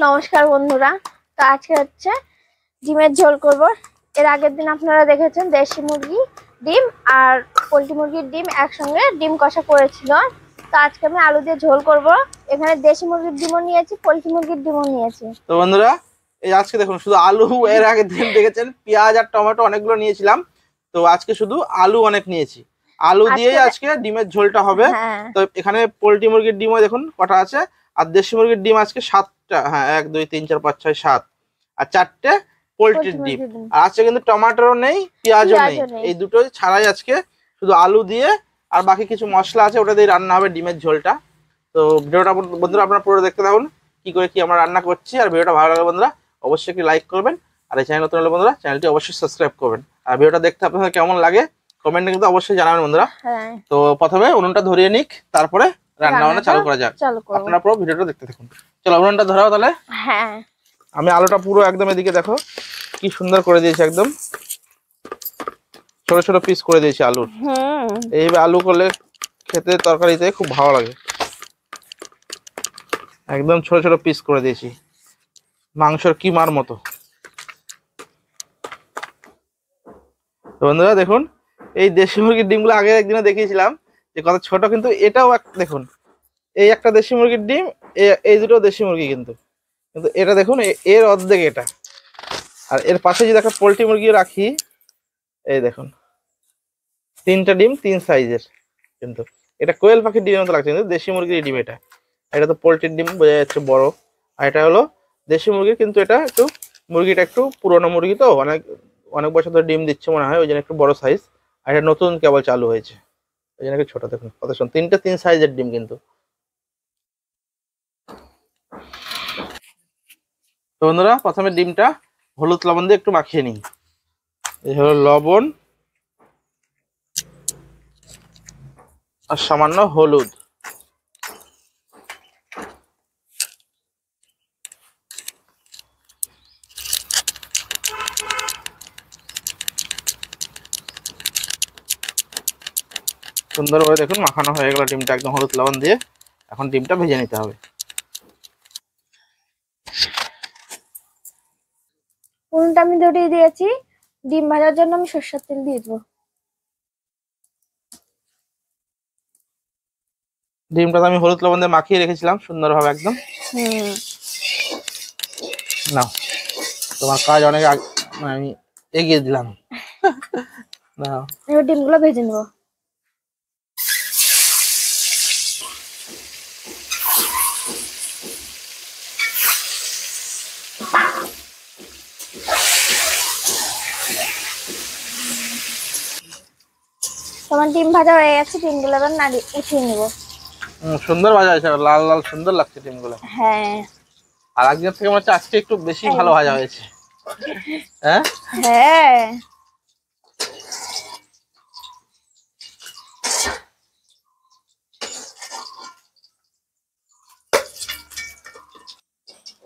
নমস্কার বন্ধুরা। তো আজকে হচ্ছে ডিমের ঝোল করব। এর আগের দিন আপনারা দেখেছেন দেশি মুরগি ডিম আর পোলট্রি মুরগির ডিম একসঙ্গে ডিম কষা করেছিল। তো আজকে আমি আলু দিয়ে ঝোল করব। এখানে দেশি মুরগির ডিমও নিয়েছি, পোলট্রি মুরগির ডিমও নিয়েছি। তো বন্ধুরা এই আজকে দেখুন শুধু আলু, এর আগের দিন দেখেছেন পেঁয়াজ আর টমেটো অনেকগুলো নিয়েছিলাম। তো আজকে শুধু আলু অনেক নিয়েছি। আলু দিয়েই আজকে ডিমের ঝোলটা হবে। তো এখানে পোলট্রি মুরগির ডিমও দেখুন কটা আছে, আর দেশি মুরগির ডিম আজকে 7টা। হ্যাঁ, 1 2 3 4 5 6 7 আর 4টে পোলট্রির ডিম। আর আজকে কিন্তু টমেটোও নেই, পেঁয়াজও নেই, এই দুটো ছাড়াই আজকে শুধু আলু দিয়ে আর বাকি কিছু মশলা আছে ওটা দিয়ে রান্না হবে ডিমের ঝোলটা। তো ভিডিওটা বন্ধুরা আপনারা পুরো দেখতে থাকুন কি করে কি আমরা রান্না করছি। আর ভিডিওটা ভালো লাগে বন্ধুরা অবশ্যই একটি লাইক করবেন, আর এই চ্যানেল নতুন হলে বন্ধুরা চ্যানেলটি অবশ্যই সাবস্ক্রাইব করবেন। আর ভিডিওটা দেখতে আপনাদের কেমন লাগে কমেন্টে কিন্তু অবশ্যই জানাবেন বন্ধুরা। তো প্রথমে উনুনটা ধরিয়ে নিক, তারপরে রান্না বান্না চালু করা যাক। আপনারা পুরো ভিডিওটা দেখতে থাকুন। চলো উনুনটা ধরাও তাহলে। হ্যাঁ, আমি আলুটা পুরো একদম এদিকে দেখো কি সুন্দর করে দিয়েছি, একদম ছোট ছোট পিস করে দিয়েছি আলুর। এইভাবে আলু করলে খেতে তরকারিতে খুব ভালো লাগে। একদম ছোট ছোট পিস করে দিয়েছি, মাংসের কিমার মতো। বন্ধুরা দেখুন এই দেশি মুরগির ডিমগুলো আগে একদিনে দেখিয়েছিলাম যে কত ছোট, কিন্তু এটাও দেখুন এই একটা দেশি মুরগির ডিম, এই দুটো দেশি মুরগি, কিন্তু কিন্তু এটা দেখুন এর অর্ধেক এটা। আর এর পাশে যদি একটা পোলট্রি মুরগি রাখি, এই দেখুন 3টা ডিম 3 সাইজের, কিন্তু এটা কোয়েল পাখির ডিমের মতো লাগছে, কিন্তু দেশি মুরগির ডিম এটা। এটা তো পোলট্রির ডিম বোঝা যাচ্ছে বড়, আর এটা হলো দেশি মুরগি, কিন্তু এটা একটু মুরগিটা একটু পুরনো মুরগি, তো অনেক অনেক বছর ধরে ডিম দিচ্ছে মনে হয়, ওই জন্য একটু বড় সাইজ। আর এটা নতুন কেবল চালু হয়েছে, ওই জন্য একটু ছোট। দেখুন কত সুন্দর 3টা 3 সাইজের ডিম। কিন্তু তো বন্ধুরা প্রথমে ডিমটা হলুদ লবণ দিয়ে একটু মাখিয়ে নিই। এই হলো লবণ আর সামান্য হলুদ। সুন্দরভাবে দেখুন মাখানো হয়ে গেল ডিমটা একদম হলুদ লবণ দিয়ে। এখন ডিমটা ভেজে নিতে হবে। উনুনটা আমি ধরিয়ে দিয়েছি। ডিম ভাজার জন্য আমি সরষের তেল দিয়ে দেবো। ডিমটা তো আমি হলুদ লবণ দিয়ে মাখিয়ে রেখেছিলাম সুন্দরভাবে একদম। নাও, তোমার কাজ অনেক আমি এগিয়ে দিলাম। নাও, এবার ডিমগুলো ভেজে নেবো। তোমার ডিম ভাজা হয়ে গেছে, ডিমগুলো এবার নাড়ি উঠিয়ে নেব। সুন্দর ভাজা হয়েছে, লাল লাল সুন্দর লাগছে ডিমগুলো। হ্যাঁ, আর আজকের থেকে মনে হচ্ছে আজকে একটু বেশি ভালো ভাজা হয়েছে। হ্যাঁ হ্যাঁ,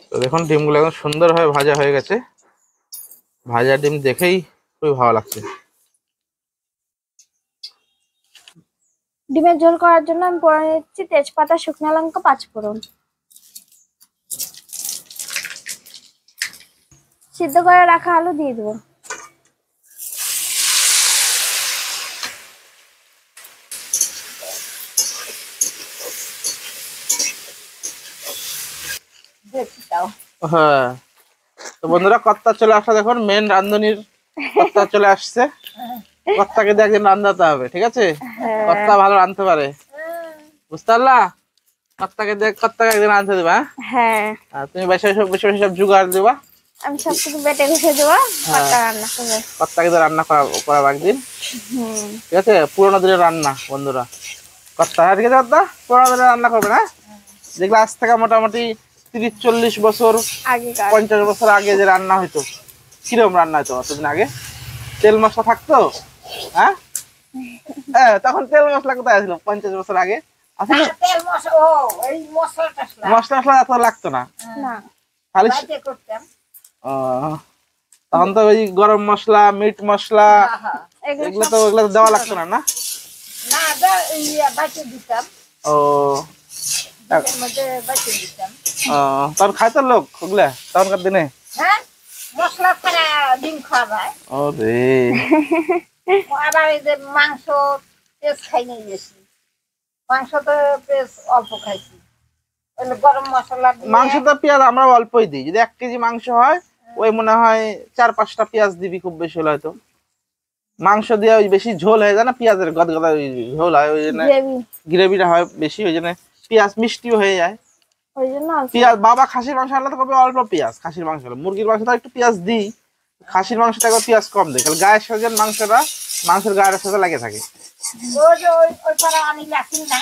তো দেখুন ডিমগুলো একদম সুন্দরভাবে ভাজা হয়ে গেছে। ভাজা ডিম দেখেই খুবই ভালো লাগছে। ডিমের ঝোল করার জন্য আমি পরে নিচ্ছি তেজপাতা, শুকনো লঙ্কা, 5 ফোড়ন। সিদ্ধ করে রাখা আলু দিয়ে দেবো। হ্যাঁ, তো বন্ধুরা কর্তা চলে আসা, দেখুন মেন রাঁধুনির কর্তা চলে আসছে। কর্তাকে দিয়ে একদিন রান্নাতে হবে, ঠিক আছে? কর্তা ভালো রাঁধতে পারে, বুঝতে পারলা? কর্তাকে একদিন রাঁধতে দেবা। হ্যাঁ, আর তুমি বেশি বেশি সব জোগাড় দেবা, আমি সবকিছু বেটে রেখে দেবো। কর্তা রান্না করবে, কর্তাকে দিয়ে রান্না করাবো একদিন, ঠিক আছে? পুরোনো দিনের রান্না বন্ধুরা, কর্তা, ঠিক আছে? কর্তা পুরোনো দিনের রান্না করবে না? যেগুলো আজ থেকে মোটামুটি 30-40 বছর 50 বছর আগে যে রান্না হইতো, কিরকম রান্না হইতো অতদিন আগে? তেল মশলা থাকতো? হ্যাঁ, তখন তেল মশলা কোথায় ছিল 50 বছর আগে? মশলা এত লাগতো না, খালি তখন তো ওই গরম মশলা, মিট মশলা, এগুলো তো দেওয়া লাগতো না। ও তখন খায় তো লোক ওগুলা তখনকার দিনে? হ্যাঁ, মশলা ছাড়া ডিম খাওয়া যায়। ওরে আবার এই যে মাংস পেঁয়াজ খাই নাই বেশি, মাংস তো পেঁয়াজ অল্প খাইছি। ওই গরম মশলা দিয়ে মাংস তো পেঁয়াজ আমরা অল্পই দিই, যদি 1 কেজি মাংস হয় ওই মনে হয় 4-5টা পেঁয়াজ দিবি খুব বেশি হলে। হয়তো মাংস দিয়ে ওই বেশি ঝোল হয়ে যায় না, পেঁয়াজের গদগদা ঝোল হয়, ওই জন্য গ্রেভিটা হয় বেশি, ওই জন্য পেঁয়াজ মিষ্টিও হয়ে যায় ওই জন্য পেঁয়াজ। বাবা খাসির মাংস আনলে তো কবে অল্প পেঁয়াজ, খাসির মাংস হলে। মুরগির মাংস তো একটু পেঁয়াজ দিই, খাসির মাংসটা একবার পেঁয়াজ কম দেয়, কারণ গায়ের সাথে মাংসটা মাংসের গায়ের সাথে লাগে থাকে। ওই যে ওই পাড়া আমি রাখি না,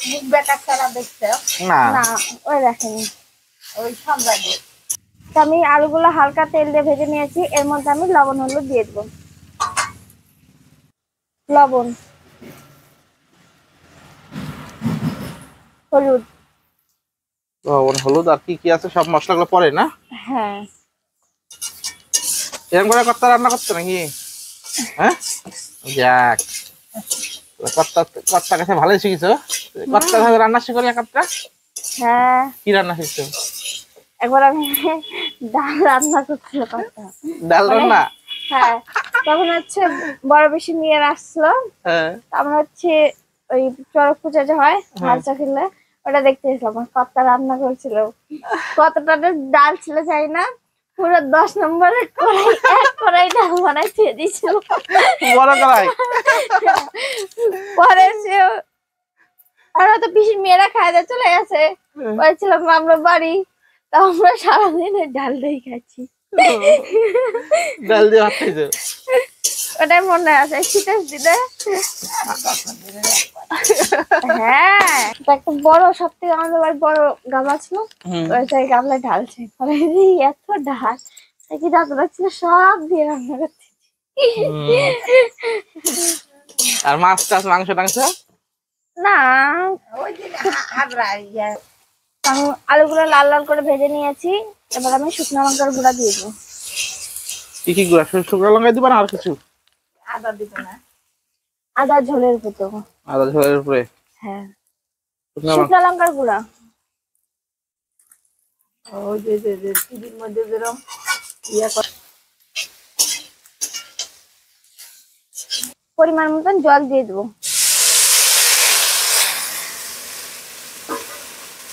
মুখ বেটা ছাড়া দেখতে না না ওই দেখেনি। ওই সম্রাজ্ঞী তো আমি আলুগুলো হালকা তেল দিয়ে ভেজে নিয়েছি, এর মধ্যে আমি লবণ হলুদ দিয়ে দেবো। লবণ, হলুদ। লবণ হলুদ আর কি কি আছে সব মশলাগুলো পরে না? হ্যাঁ এরকম করে কর্তা রান্না করতে নাকি? হ্যাঁ যাক, কর্তার কাছে ভালোই শিখেছো। কর্তার কাছে রান্না শিখো এক একটা? হ্যাঁ, কি রান্না শিখছো? একবার আমি ডাল রান্না করছিলাম। ডাল রান্না? হ্যাঁ, তখন হচ্ছে বড় বেশি নিয়ে আসলো, হ্যাঁ আমরা হচ্ছে ওই চড়ক পূজা যে হয় হালচা খেলে ওটা দেখতে এসলাম, কতটা রান্না করেছিল, কতটা ডাল ছিল জানি না, পুরো 10 নম্বরের কড়াই, এক কড়াই ডাল বানাই খেয়ে দিয়েছিল। বড় কড়াই? পরে সে আর হয়তো পিসির মেয়েরা খায় দিয়ে চলে গেছে, বলছিলাম আমরা বাড়ি, তা আমরা সারাদিন ওই ডালটাই খাচ্ছি। ডাল দিয়ে ভাত খাইছো? ওটাই মনে আছে শীতের দিনে। হ্যাঁ, একটা বড়, সব থেকে আমাদের বাড়ি বড় গামলা ছিল, ওই সেই গামলায় ঢালছে, এত ঢাল কি যত লাগছিল সব দিয়ে রান্না করতে। আর মাছ টাছ মাংস টাংস? না, ওই যে হাবড়া ইয়া আমি আলুগুলো লাল লাল করে ভেজে নিয়েছি, এবার আমি শুকনো লঙ্কার গুঁড়া দিয়ে দেবো। কি কি গুঁড়া? শুকনো লঙ্কা দিবা না আর কিছু? আদা দিব না, আদা ঝোলের উপর দেবো। আদা ঝোলের উপরে? হ্যাঁ, শুকনো শুকনো লঙ্কার গুঁড়া। ওই যে টিভির মধ্যে যেরকম ইয়া পরিমাণ মতন জল দিয়ে দেবো।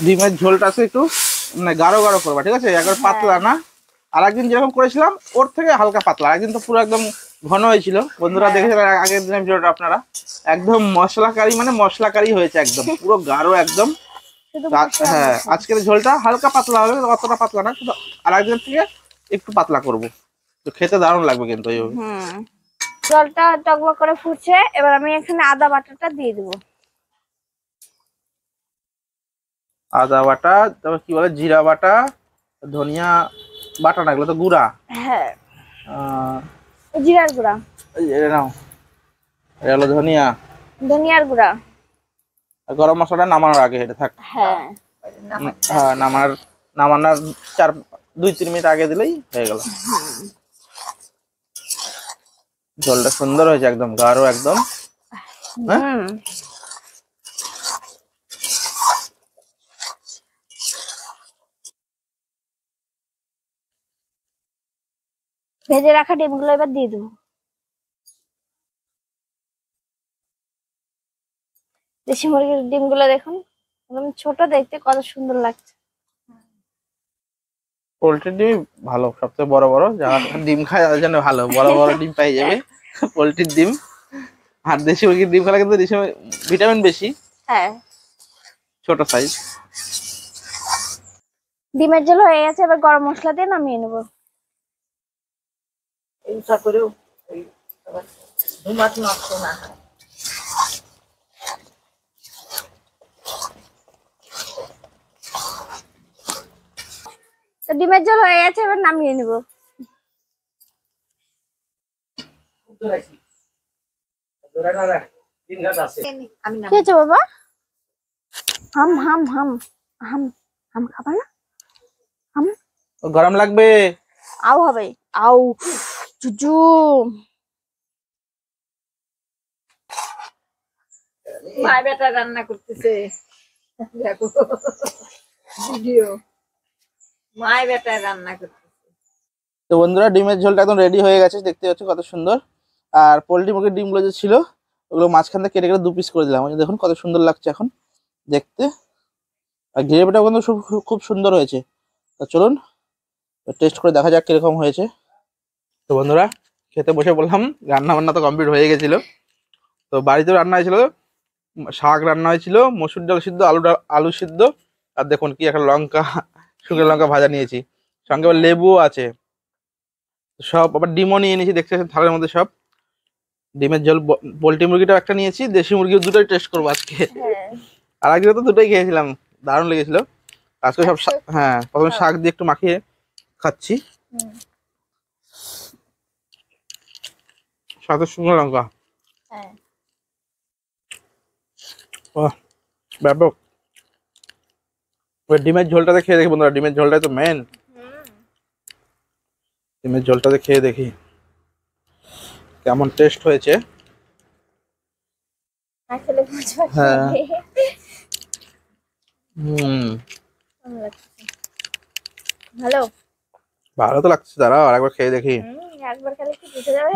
ডিমের ঝোলটা আছে একটু মানে গাঢ় গাঢ় করবা, ঠিক আছে? একবার পাতলা না, আর একদিন যেরকম করেছিলাম ওর থেকে হালকা পাতলা, একদিন তো পুরো একদম ঘন হয়েছিল। বন্ধুরা দেখেছেন আগের দিনের ভিডিওটা আপনারা, একদম মশলাকারি, মানে মশলাকারি হয়েছে একদম পুরো গাঢ় একদম। হ্যাঁ, আজকের ঝোলটা হালকা পাতলা হবে, অতটা পাতলা না, শুধু আর একদিনের থেকে একটু পাতলা করব, তো খেতে দারুণ লাগবে কিন্তু এইভাবে। জলটা টকবক করে ফুটছে, এবার আমি এখানে আদা বাটাটা দিয়ে দেবো। আদা বাটা, তারপর কি বলে জিরা বাটা, ধনিয়া বাটা না, এগুলো তো গুঁড়া। হ্যাঁ, জিরার গুঁড়া, নাও এটা হলো ধনিয়া, ধনিয়ার গুঁড়া। গরম মশলাটা নামানোর আগে এটা থাক। হ্যাঁ, হ্যাঁ, নামানোর 2-3 মিনিট আগে দিলেই হয়ে গেল। ঝোলটা সুন্দর হয়েছে একদম গাঢ় একদম। হ্যাঁ, ভেজে রাখা ডিমগুলো এবার দিয়ে দেবো। দেশি মুরগির ডিমগুলো দেখুন, একদম ছোট, দেখতে কত সুন্দর লাগছে। পোল্ট্রির ডিম ভালো, সবচেয়ে বড় বড় যারা ডিম খায় তাদের জন্য ভালো, বড় বড় ডিম পাই যাবে পোল্ট্রির ডিম। আর দেশি মুরগির ডিম খেলে কিন্তু দেশি ভিটামিন বেশি। হ্যাঁ, ছোট সাইজ। ডিমের ঝোল হয়ে গেছে, এবার গরম মশলা দিয়ে নামিয়ে নেবো। ইচ্ছা করেও ওই ধুমাত নষ্ট না হয়। তো ডিমের ঝোল হয়ে গেছে, এবার নামিয়ে নেবো। আমি না কি হয়েছে বাবা? হাম হাম হাম হাম হাম খাবা না? হাম গরম লাগবে। আও হবে, আও চুচু। মায় বেটা রান্না করতেছে, দেখো ভিডিও মায় বেটায় রান্না করতে। তো বন্ধুরা ডিমের ঝোলটা একদম রেডি হয়ে গেছে, দেখতে পাচ্ছ কত সুন্দর। আর পোল্ট্রি মুরগির ডিমগুলো যে ছিল ওগুলো মাঝখান থেকে কেটে কেটে 2 পিস করে দিলাম, ওই যে দেখুন কত সুন্দর লাগছে এখন দেখতে। আর গ্রেভিটাও কিন্তু খুব সুন্দর হয়েছে। তো চলুন টেস্ট করে দেখা যাক কিরকম হয়েছে। তো বন্ধুরা খেতে বসে বললাম, রান্না বান্না তো কমপ্লিট হয়ে গেছিল। তো বাড়িতেও রান্না হয়েছিল, শাক রান্না হয়েছিল, মসুর ডাল সিদ্ধ, আলু সিদ্ধ, আর দেখুন কি একটা লঙ্কা, শুকনো লঙ্কা ভাজা নিয়েছি, সঙ্গে আবার লেবুও আছে। সব আবার ডিমও নিয়ে নিয়েছি, দেখতে পাচ্ছেন থালের মধ্যে সব। ডিমের ঝোল, পোল্ট্রি মুরগিটাও একটা নিয়েছি, দেশি মুরগিও দুটোই টেস্ট করবো আজকে। আর আগে তো দুটোই খেয়েছিলাম, দারুণ লেগেছিল। আজকে সব হ্যাঁ প্রথমে শাক দিয়ে একটু মাখিয়ে খাচ্ছি, সাথে শুকনো লঙ্কা। ব্যাপক। ডিমের ঝোলটাতে খেয়ে দেখি বন্ধুরা, ডিমের ঝোলটাই তো মেন। ডিমের ঝোলটাতে খেয়ে দেখি কেমন টেস্ট হয়েছে। হ্যাঁ ভালো ভালো তো লাগছে, দাঁড়াও আরেকবার খেয়ে দেখি। একবার খেলে কি বুঝে যাবে।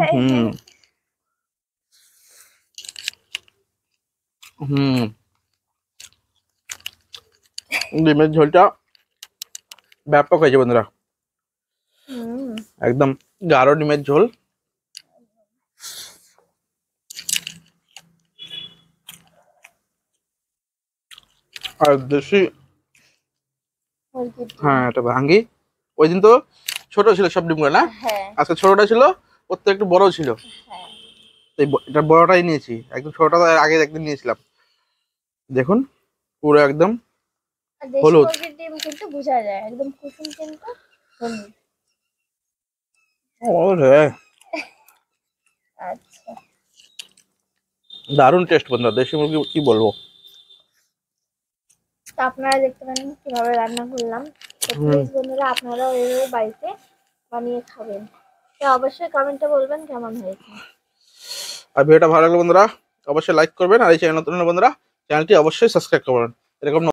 ডিমের ঝোলটা ব্যাপক হয়েছে বন্ধুরা, একদম গাঢ় ডিমের ঝোল। আর দেশি, হ্যাঁ এটা ভাঙ্গি। ওই দিন তো ছোট ছিল সব ডিমগুলো না, আজকে ছোটটা ছিল, ওর তো একটু বড় ছিল, এটা বড়টাই নিয়েছি। একদম ছোটটা তো আগে একদিন নিয়েছিলাম, দেখুন পুরো একদম হলুদ। ডিম কিন্তু বোঝা যায় একদম কুসুম কিন্তু হলুদ। ওরে আচ্ছা দারুণ টেস্ট বন্ধুরা, দেশি মুরগি কি বলবো। তো আপনারা দেখতে পারেন কিভাবে রান্না করলাম। তো প্লিজ বন্ধুরা আপনারাও এইভাবে বাড়িতে বানিয়ে খাবেন। তো অবশ্যই কমেন্টে বলবেন কেমন হয়েছে। আর ভিডিওটা ভালো লাগলে বন্ধুরা অবশ্যই লাইক করবেন, আর এই চ্যানেল নতুন বন্ধুরা চ্যানেলটি অবশ্যই সাবস্ক্রাইব করবেন। এরকম